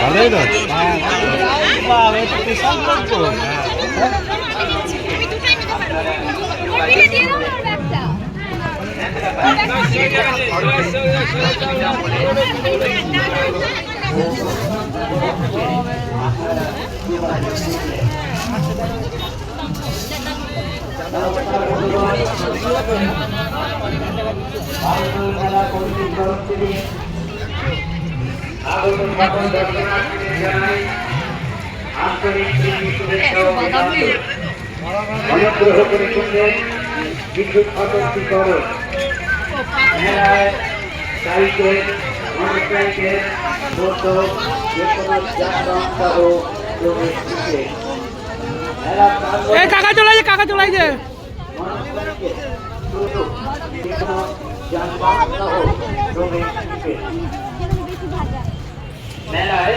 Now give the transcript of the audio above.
ভালোই তো। অনুগ্রহ করে শুনবেন, বিদ্যুৎ আপত্তিকরণ মেলায় সাইকেল, মোটরসাইকেল, টোটো, যে কোনো যানবাহন সহ প্রবেশ নিষেধ। কাকা চলাই যে মোটরসাইকেল, টোটো, যে কোনো যানবাহন সহ প্রবেশ নিষেধ। মেলায়